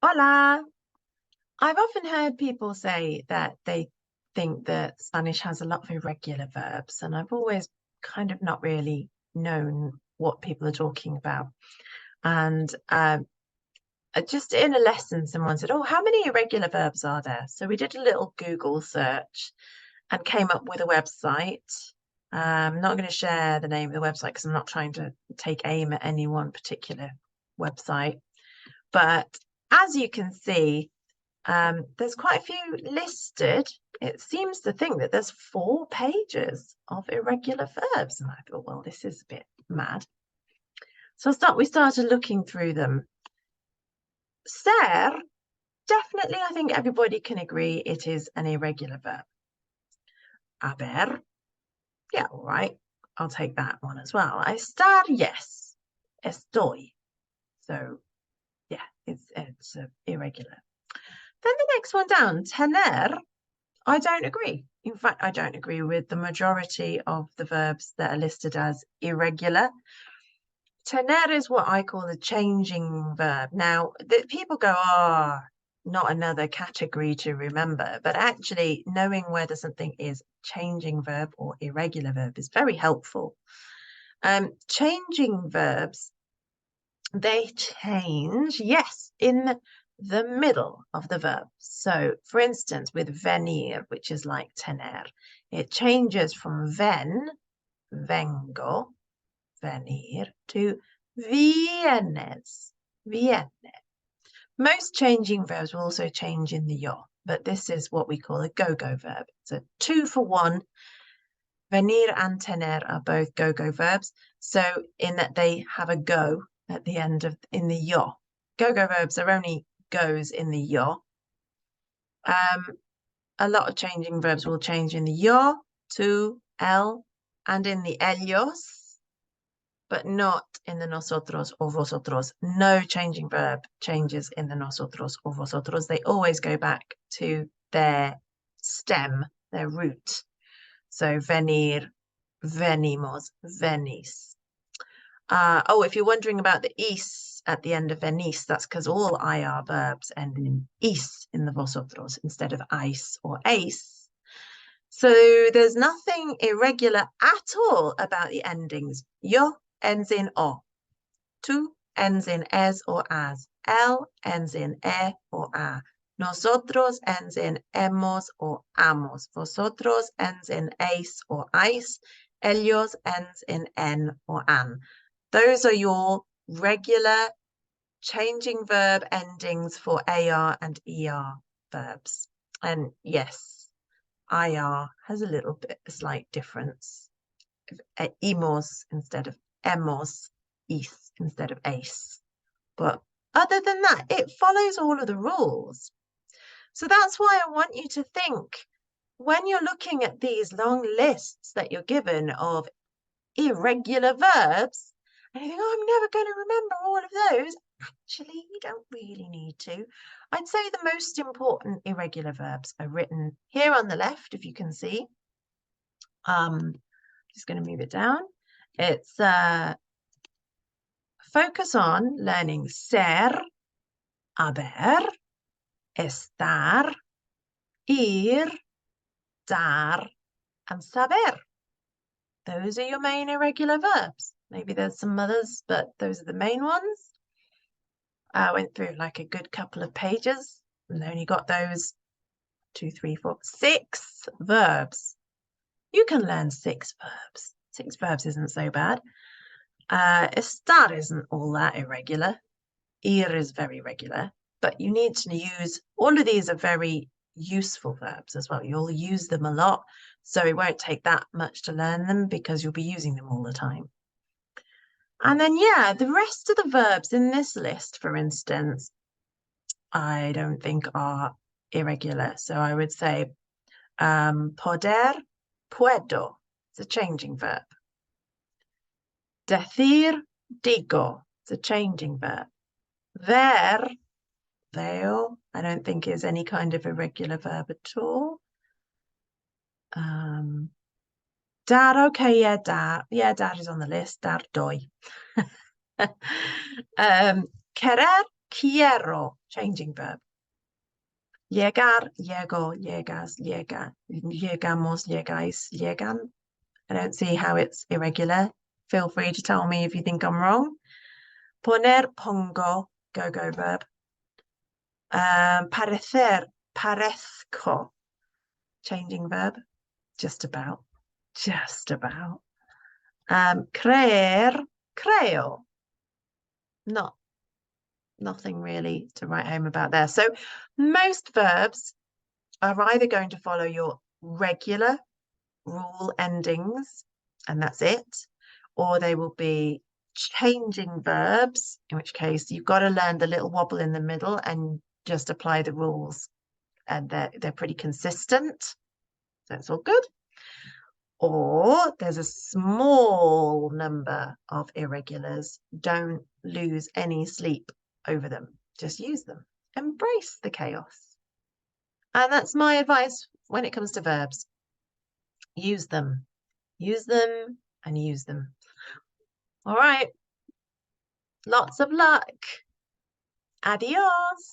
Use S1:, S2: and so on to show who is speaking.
S1: Hola. I've often heard people say that they think that Spanish has a lot of irregular verbs, and I've always kind of not really known what people are talking about. And just in a lesson, someone said, "Oh, how many irregular verbs are there?" So we did a little Google search and came up with a website. I'm not going to share the name of the website because I'm not trying to take aim at any one particular website. But as you can see, there's quite a few listed. It seems to think that there's 4 pages of irregular verbs. And I thought, well, this is a bit mad. So we started looking through them. Ser, definitely, I think everybody can agree it is an irregular verb. Haber, yeah, all right. I'll take that one as well. Estar, yes. Estoy. So, yeah, it's irregular. Then the next one down, tener, I don't agree. In fact, I don't agree with the majority of the verbs that are listed as irregular. Tener is what I call a changing verb. Now, people go, oh, not another category to remember. But actually, knowing whether something is changing verb or irregular verb is very helpful. Changing verbs, they change, yes, in the middle of the verb. So, for instance, with venir, which is like tener, it changes from vengo, venir, to vienes, viene. Most changing verbs will also change in the yo, but this is what we call a go-go verb. So 2 for 1. Venir and tener are both go-go verbs. So in that they have a go at the end of in the yo. Go-go verbs are only goes in the yo. A lot of changing verbs will change in the yo, to, el, and in the ellos, but not in the nosotros or vosotros. No changing verb changes in the nosotros or vosotros. They always go back to their stem, their root. So venir, venimos, venís. Oh, if you're wondering about the is at the end of venís, that's because all IR verbs end in is in the vosotros instead of ais or ace. So there's nothing irregular at all about the endings. Yo ends in o. Tu ends in es or as. El ends in e or a. Nosotros ends in hemos or amos. Vosotros ends in eis or ais. Ellos ends in en or an. Those are your regular changing verb endings for AR and ER verbs. And yes, IR has a little bit, a slight difference. Imos instead of emos, is instead of ace. But other than that, it follows all of the rules. So that's why I want you to think when you're looking at these long lists that you're given of irregular verbs, and you think, oh, I'm never going to remember all of those. Actually, you don't really need to. I'd say the most important irregular verbs are written here on the left, if you can see. Just going to move it down. It's focus on learning ser, haber, estar, ir, dar, and saber. Those are your main irregular verbs. Maybe there's some others, but those are the main ones. I went through like a good couple of pages and only got those 2, 3, 4, 6 verbs. You can learn 6 verbs. 6 verbs isn't so bad. Estar isn't all that irregular. Ir is very regular, but you need to use, all of these are very useful verbs as well. You'll use them a lot, so it won't take that much to learn them because you'll be using them all the time. And then, yeah, the rest of the verbs in this list, for instance, I don't think are irregular. So I would say poder, puedo. It's a changing verb. Decir, digo. It's a changing verb. Ver, veo. I don't think is any kind of irregular verb at all. Dar, okay, yeah, dar. Yeah, dar is on the list. Dar doy. Querer, Quiero, changing verb. Llegar, llego, llegas, llega, llegamos, llegáis, llegan. I don't see how it's irregular. Feel free to tell me if you think I'm wrong. Poner, pongo, go verb. Parecer, parezco, changing verb. Just about. Just about. Creer, creo. Nothing really to write home about there. So most verbs are either going to follow your regular rule endings, and that's it, or they will be changing verbs, in which case you've got to learn the little wobble in the middle and just apply the rules. And they're pretty consistent. That's all good. Or there's a small number of irregulars. Don't lose any sleep over them. Just use them. Embrace the chaos. And that's my advice when it comes to verbs. Use them. Use them and use them. All right. Lots of luck. Adios.